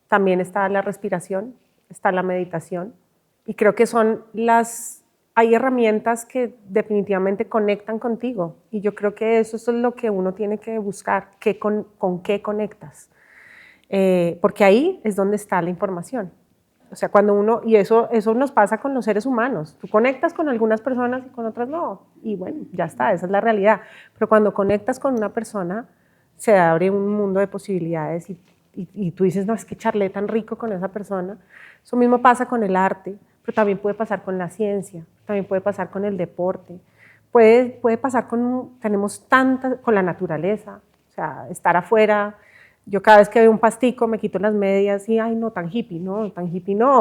También está la respiración, está la meditación, y creo que son las hay herramientas que definitivamente conectan contigo y yo creo que eso es lo que uno tiene que buscar, con qué conectas, porque ahí es donde está la información. O sea, cuando uno, y eso nos pasa con los seres humanos, tú conectas con algunas personas y con otras no, y bueno, ya está, esa es la realidad, pero cuando conectas con una persona se abre un mundo de posibilidades y tú dices, no, es que charlé tan rico con esa persona. Eso mismo pasa con el arte, pero también puede pasar con la ciencia, también puede pasar con el deporte, puede pasar tenemos tantas, con la naturaleza, o sea, estar afuera. Yo cada vez que veo un pastico me quito las medias y, ay, no, tan hippie no,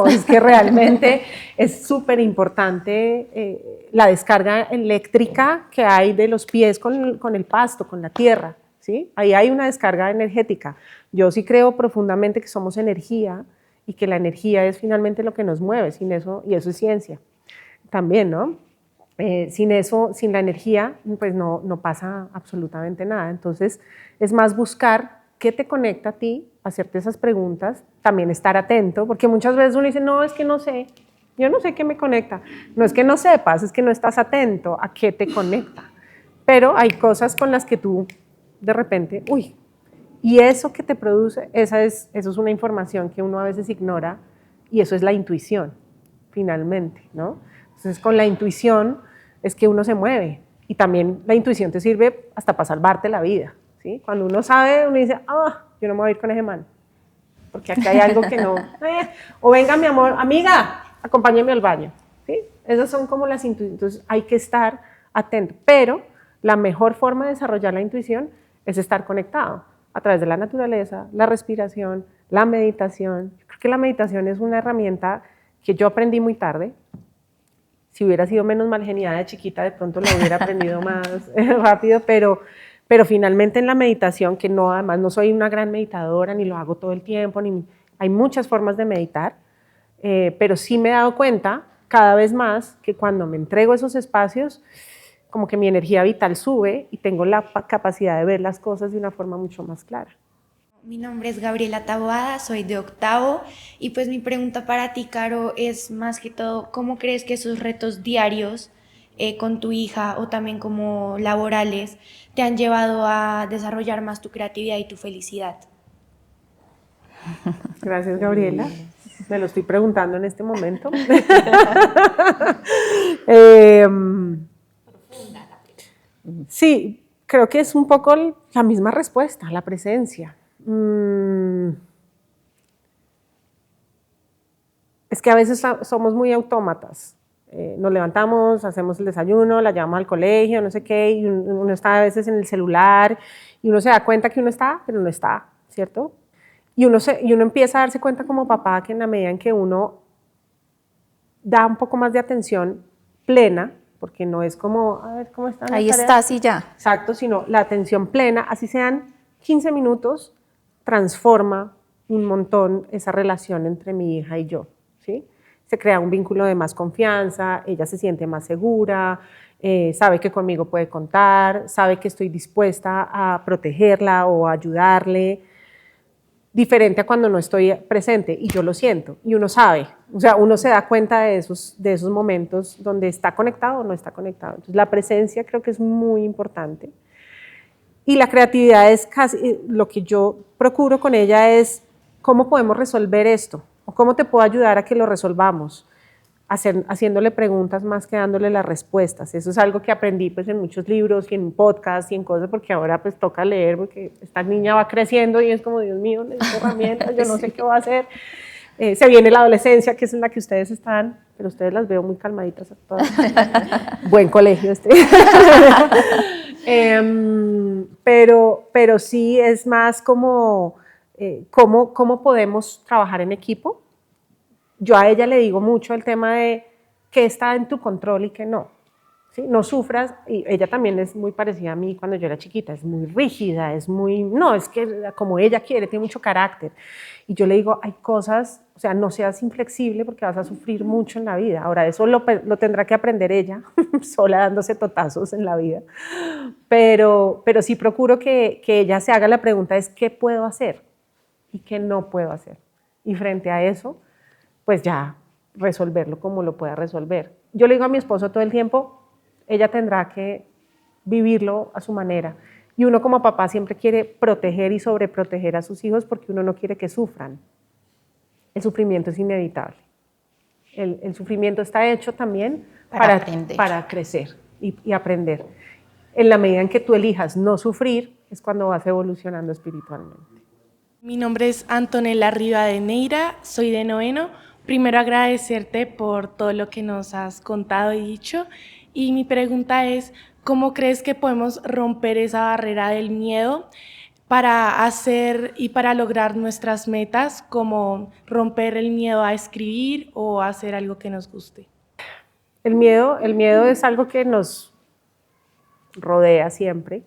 es que realmente es súper importante la descarga eléctrica que hay de los pies con el pasto, con la tierra, ¿sí? Ahí hay una descarga energética. Yo sí creo profundamente que somos energía y que la energía es finalmente lo que nos mueve, sin eso, y eso es ciencia también, ¿no? Sin eso, sin la energía, pues no pasa absolutamente nada. Entonces, es más buscar qué te conecta a ti, hacerte esas preguntas, también estar atento, porque muchas veces uno dice, no, es que no sé, yo no sé qué me conecta. No es que no sepas, es que no estás atento a qué te conecta. Pero hay cosas con las que tú, de repente, uy, y eso que te produce, eso es una información que uno a veces ignora, y eso es la intuición, finalmente, ¿no? Entonces, con la intuición es que uno se mueve, y también la intuición te sirve hasta para salvarte la vida. ¿Sí? Cuando uno sabe, uno dice, yo no me voy a ir con ese man, porque aquí hay algo que no, o venga mi amor, amiga, acompáñame al baño, ¿sí? Esas son como las intuiciones, entonces hay que estar atento, pero la mejor forma de desarrollar la intuición es estar conectado a través de la naturaleza, la respiración, la meditación. Yo creo que la meditación es una herramienta que yo aprendí muy tarde. Si hubiera sido menos mal geniada de chiquita, de pronto la hubiera aprendido más rápido, pero finalmente en la meditación, que no, además no soy una gran meditadora, ni lo hago todo el tiempo, hay muchas formas de meditar, pero sí me he dado cuenta cada vez más que cuando me entrego esos espacios, como que mi energía vital sube y tengo la capacidad de ver las cosas de una forma mucho más clara. Mi nombre es Gabriela Taboada, soy de octavo y pues mi pregunta para ti, Caro, es más que todo, ¿cómo crees que esos retos diarios con tu hija o también como laborales te han llevado a desarrollar más tu creatividad y tu felicidad? Gracias, Gabriela. Me lo estoy preguntando en este momento. Sí, creo que es un poco la misma respuesta, la presencia. Es que a veces somos muy autómatas. Nos levantamos, hacemos el desayuno, la llevamos al colegio, no sé qué, y uno está a veces en el celular y uno se da cuenta que uno está, pero no está, ¿cierto? Y uno empieza a darse cuenta como papá que en la medida en que uno da un poco más de atención plena, porque no es como, a ver, ¿cómo están las Ahí tareas? estás y ya. Exacto, sino la atención plena, así sean 15 minutos, transforma un montón esa relación entre mi hija y yo, ¿sí? Se crea un vínculo de más confianza, ella se siente más segura, sabe que conmigo puede contar, sabe que estoy dispuesta a protegerla o a ayudarle, diferente a cuando no estoy presente y yo lo siento y uno sabe, o sea, uno se da cuenta de esos momentos donde está conectado o no está conectado. Entonces la presencia creo que es muy importante y la creatividad es casi, lo que yo procuro con ella es cómo podemos resolver esto o cómo te puedo ayudar a que lo resolvamos, haciéndole preguntas más que dándole las respuestas. Eso es algo que aprendí pues, en muchos libros y en podcasts y en cosas, porque ahora pues toca leer, porque esta niña va creciendo y es como, Dios mío, necesito herramientas, yo no sé qué va a hacer. Se viene la adolescencia, que es en la que ustedes están, pero ustedes las veo muy calmaditas a todas. Buen colegio este. Pero sí es más como cómo podemos trabajar en equipo. Yo a ella le digo mucho el tema de qué está en tu control y qué no. ¿Sí? No sufras, y ella también es muy parecida a mí cuando yo era chiquita, es muy rígida, es que como ella quiere, tiene mucho carácter. Y yo le digo, hay cosas, o sea, no seas inflexible porque vas a sufrir mucho en la vida. Ahora, eso lo tendrá que aprender ella, sola dándose totazos en la vida. Pero sí procuro que ella se haga la pregunta, es ¿qué puedo hacer? Y qué no puedo hacer. Y frente a eso, pues ya resolverlo como lo pueda resolver. Yo le digo a mi esposo todo el tiempo, ella tendrá que vivirlo a su manera. Y uno como papá siempre quiere proteger y sobreproteger a sus hijos porque uno no quiere que sufran. El sufrimiento es inevitable. El sufrimiento está hecho también para crecer y aprender. En la medida en que tú elijas no sufrir, es cuando vas evolucionando espiritualmente. Mi nombre es Antonella Rivadeneira, soy de noveno. Primero agradecerte por todo lo que nos has contado y dicho. Y mi pregunta es, ¿cómo crees que podemos romper esa barrera del miedo para hacer y para lograr nuestras metas, como romper el miedo a escribir o a hacer algo que nos guste? El miedo es algo que nos rodea siempre,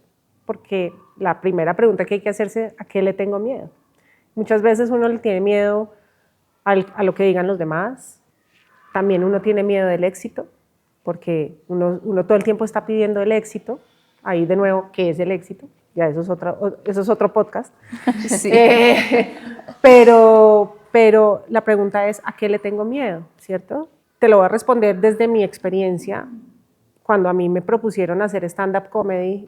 porque la primera pregunta que hay que hacerse es, ¿a qué le tengo miedo? Muchas veces uno le tiene miedo a lo que digan los demás, también uno tiene miedo del éxito, porque uno todo el tiempo está pidiendo el éxito. Ahí de nuevo, ¿qué es el éxito? Ya eso es otro podcast. Sí. Pero la pregunta es, ¿a qué le tengo miedo? ¿Cierto? Te lo voy a responder desde mi experiencia. Cuando a mí me propusieron hacer stand-up comedy,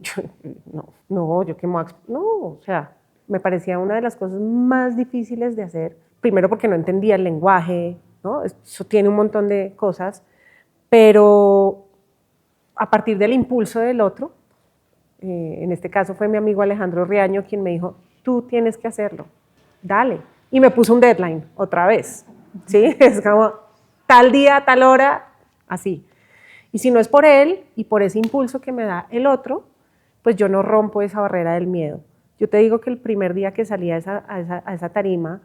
o sea, me parecía una de las cosas más difíciles de hacer. Primero porque no entendía el lenguaje, ¿no? Eso tiene un montón de cosas, pero a partir del impulso del otro, en este caso fue mi amigo Alejandro Riaño quien me dijo, tú tienes que hacerlo, dale. Y me puso un deadline otra vez, ¿sí? Es como tal día, tal hora, así. Y si no es por él y por ese impulso que me da el otro, pues yo no rompo esa barrera del miedo. Yo te digo que el primer día que salí a esa tarima,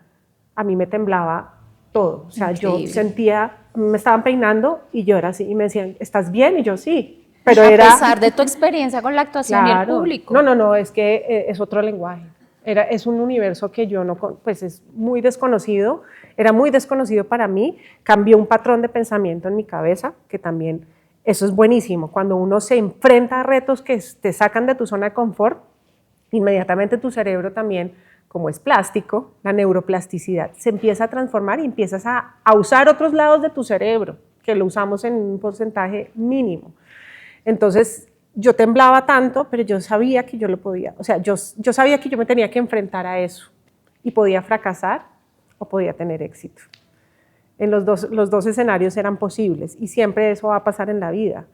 a mí me temblaba todo. O sea, Increíble. yo sentía, me estaban peinando y yo era así, y me decían, ¿estás bien? Y yo, sí. Pero a era, pesar de tu experiencia con la actuación y el claro. público. No, es que es otro lenguaje. Es un universo que yo no, pues es muy desconocido, era muy desconocido para mí, cambió un patrón de pensamiento en mi cabeza, que también, eso es buenísimo, cuando uno se enfrenta a retos que te sacan de tu zona de confort, inmediatamente tu cerebro también, como es plástico, la neuroplasticidad, se empieza a transformar y empiezas a usar otros lados de tu cerebro, que lo usamos en un porcentaje mínimo. Entonces, yo temblaba tanto, pero yo sabía que yo lo podía, o sea, yo sabía que yo me tenía que enfrentar a eso y podía fracasar o podía tener éxito. Los dos escenarios eran posibles y siempre eso va a pasar en la vida.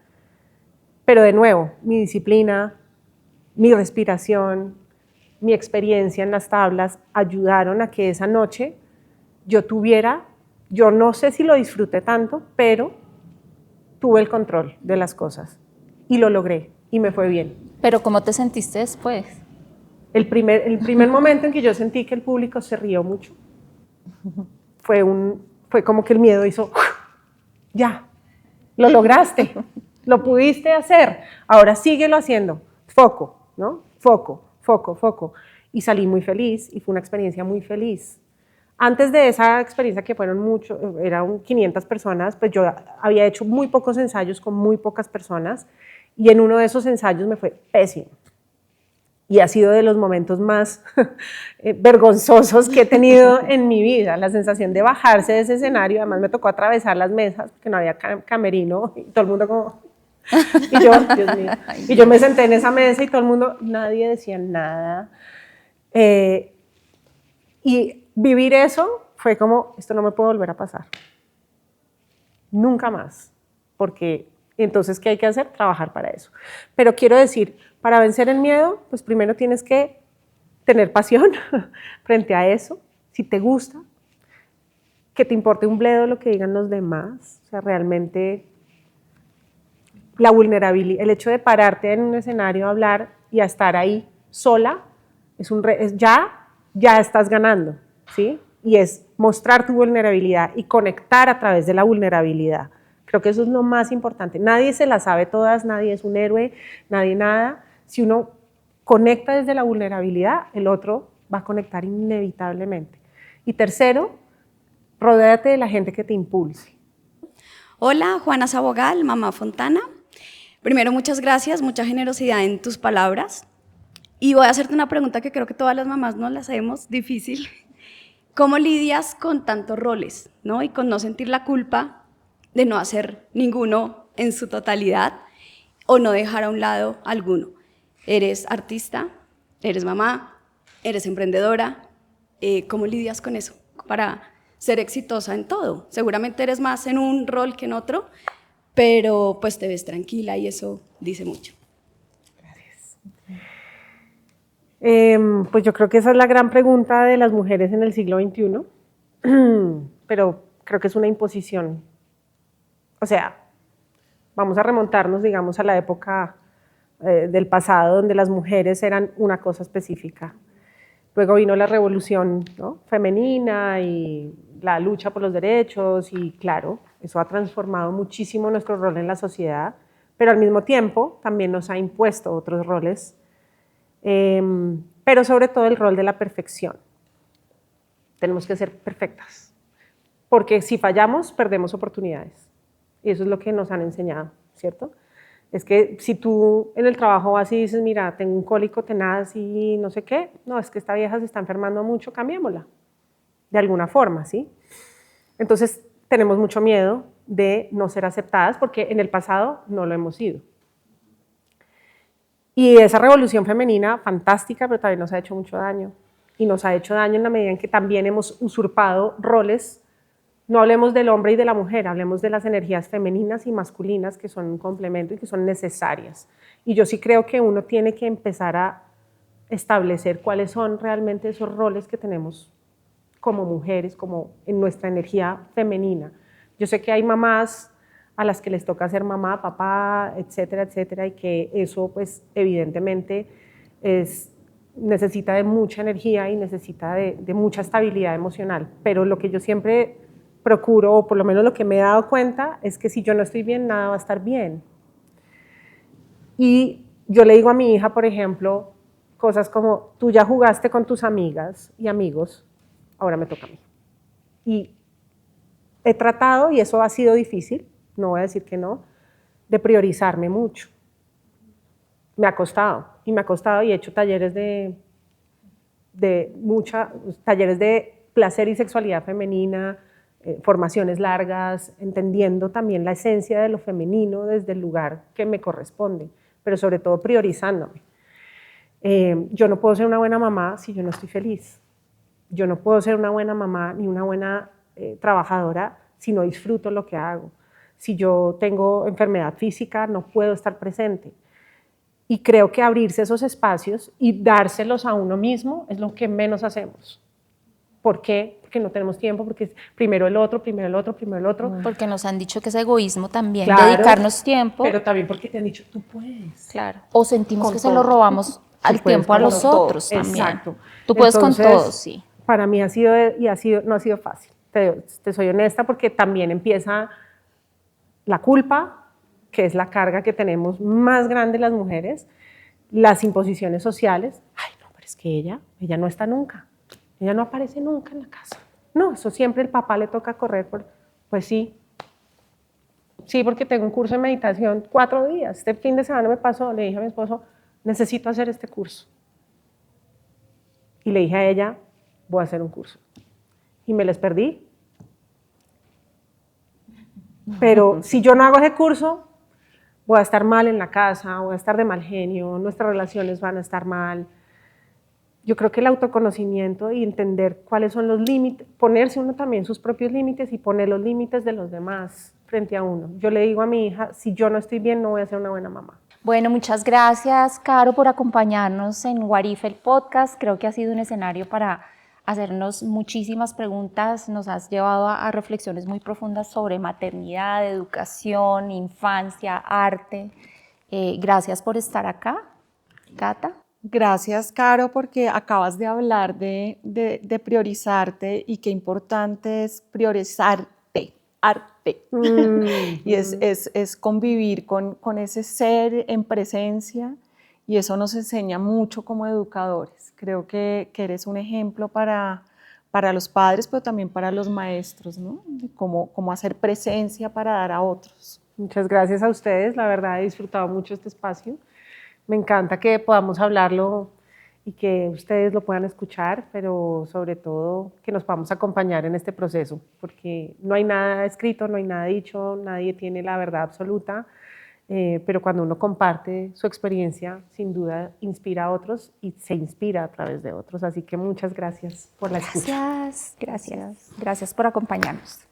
Pero de nuevo, mi disciplina, mi respiración, mi experiencia en las tablas ayudaron a que esa noche yo no sé si lo disfruté tanto, pero tuve el control de las cosas y lo logré y me fue bien. Pero ¿cómo te sentiste después? El primer momento en que yo sentí que el público se rió mucho fue como que el miedo hizo, ya, lo lograste, lo pudiste hacer, ahora síguelo haciendo, foco, ¿no? Foco. Y salí muy feliz y fue una experiencia muy feliz. Antes de esa experiencia que eran 500 personas, pues yo había hecho muy pocos ensayos con muy pocas personas y en uno de esos ensayos me fue pésimo. Y ha sido de los momentos más vergonzosos que he tenido en mi vida, la sensación de bajarse de ese escenario. Además me tocó atravesar las mesas porque no había camerino y todo el mundo como... Y yo, Dios mío, y yo me senté en esa mesa y todo el mundo, nadie decía nada. Y vivir eso fue como, esto no me puede volver a pasar. Nunca más. Porque entonces, ¿qué hay que hacer? Trabajar para eso. Pero quiero decir, para vencer el miedo, pues primero tienes que tener pasión frente a eso, si te gusta, que te importe un bledo lo que digan los demás, o sea, realmente la vulnerabilidad, el hecho de pararte en un escenario a hablar y a estar ahí sola, ya estás ganando, ¿sí? Y es mostrar tu vulnerabilidad y conectar a través de la vulnerabilidad. Creo que eso es lo más importante. Nadie se la sabe todas, nadie es un héroe, nadie nada. Si uno conecta desde la vulnerabilidad, el otro va a conectar inevitablemente. Y tercero, rodéate de la gente que te impulse. Hola, Juana Sabogal, mamá Fontana. Primero, muchas gracias, mucha generosidad en tus palabras. Y voy a hacerte una pregunta que creo que todas las mamás nos la hacemos, difícil. ¿cómo lidias con tantos roles, ¿no? Y con no sentir la culpa de no hacer ninguno en su totalidad o no dejar a un lado alguno? Eres artista, eres mamá, eres emprendedora. ¿Cómo lidias con eso para ser exitosa en todo? Seguramente eres más en un rol que en otro, pero pues te ves tranquila y eso dice mucho. Pues yo creo que esa es la gran pregunta de las mujeres en el siglo XXI, pero creo que es una imposición. O sea, vamos a remontarnos, digamos, a la época del pasado, donde las mujeres eran una cosa específica. Luego vino la revolución, ¿no?, femenina y la lucha por los derechos y claro, eso ha transformado muchísimo nuestro rol en la sociedad, pero al mismo tiempo también nos ha impuesto otros roles, pero sobre todo el rol de la perfección. Tenemos que ser perfectas, porque si fallamos perdemos oportunidades y eso es lo que nos han enseñado, ¿cierto? Es que si tú en el trabajo vas y dices, mira, tengo un cólico tenaz y no sé qué, no, es que esta vieja se está enfermando mucho, cambiémosla, de alguna forma, ¿sí? Entonces tenemos mucho miedo de no ser aceptadas porque en el pasado no lo hemos sido. Y esa revolución femenina, fantástica, pero también nos ha hecho mucho daño. Y nos ha hecho daño en la medida en que también hemos usurpado roles. No hablemos del hombre y de la mujer, hablemos de las energías femeninas y masculinas que son un complemento y que son necesarias. Y yo sí creo que uno tiene que empezar a establecer cuáles son realmente esos roles que tenemos como mujeres, como en nuestra energía femenina. Yo sé que hay mamás a las que les toca ser mamá, papá, etcétera, etcétera, y que eso pues evidentemente necesita de mucha energía y necesita de mucha estabilidad emocional. Pero lo que yo siempre procuro, o por lo menos lo que me he dado cuenta, es que si yo no estoy bien, nada va a estar bien. Y yo le digo a mi hija, por ejemplo, cosas como, tú ya jugaste con tus amigas y amigos, ahora me toca a mí. Y he tratado, y eso ha sido difícil, no voy a decir que no, de priorizarme mucho. Me ha costado, y he hecho talleres talleres de placer y sexualidad femenina, formaciones largas, entendiendo también la esencia de lo femenino desde el lugar que me corresponde, pero sobre todo priorizándome. Yo no puedo ser una buena mamá si yo no estoy feliz. Yo no puedo ser una buena mamá ni una buena trabajadora si no disfruto lo que hago. Si yo tengo enfermedad física, no puedo estar presente. Y creo que abrirse esos espacios y dárselos a uno mismo es lo que menos hacemos. ¿Por qué? Porque no tenemos tiempo, porque es primero el otro, primero el otro, primero el otro. Porque nos han dicho que es egoísmo también, Claro, dedicarnos tiempo. Pero también porque te han dicho, tú puedes. Claro. O sentimos Con que se todo. lo robamos al puedes tiempo a con los todo. otros también. Exacto. Tú puedes Entonces, con todo, sí. Para mí no ha sido fácil. Te soy honesta porque también empieza la culpa, que es la carga que tenemos más grande las mujeres, las imposiciones sociales. Ay, no, pero es que ella no está nunca. Ella no aparece nunca en la casa. No, eso siempre el papá le toca correr pues sí. Sí, porque tengo un curso de meditación 4 días. Este fin de semana me pasó, le dije a mi esposo, necesito hacer este curso. Y le dije a ella, voy a hacer un curso. Y me les perdí. Pero si yo no hago ese curso, voy a estar mal en la casa, voy a estar de mal genio, nuestras relaciones van a estar mal. Yo creo que el autoconocimiento y entender cuáles son los límites, ponerse uno también sus propios límites y poner los límites de los demás frente a uno. Yo le digo a mi hija, si yo no estoy bien, no voy a ser una buena mamá. Bueno, muchas gracias, Caro, por acompañarnos en What If, el podcast. Creo que ha sido un escenario para hacernos muchísimas preguntas. Nos has llevado a reflexiones muy profundas sobre maternidad, educación, infancia, arte. Gracias por estar acá, Cata. Gracias, Caro, porque acabas de hablar de priorizarte y qué importante es priorizarte, arte. Y es convivir con ese ser en presencia y eso nos enseña mucho como educadores. Creo que eres un ejemplo para los padres, pero también para los maestros, ¿no? De cómo hacer presencia para dar a otros. Muchas gracias a ustedes, la verdad he disfrutado mucho este espacio. Me encanta que podamos hablarlo y que ustedes lo puedan escuchar, pero sobre todo que nos podamos acompañar en este proceso, porque no hay nada escrito, no hay nada dicho, nadie tiene la verdad absoluta, pero cuando uno comparte su experiencia, sin duda inspira a otros y se inspira a través de otros. Así que muchas gracias por la escucha. Gracias por acompañarnos.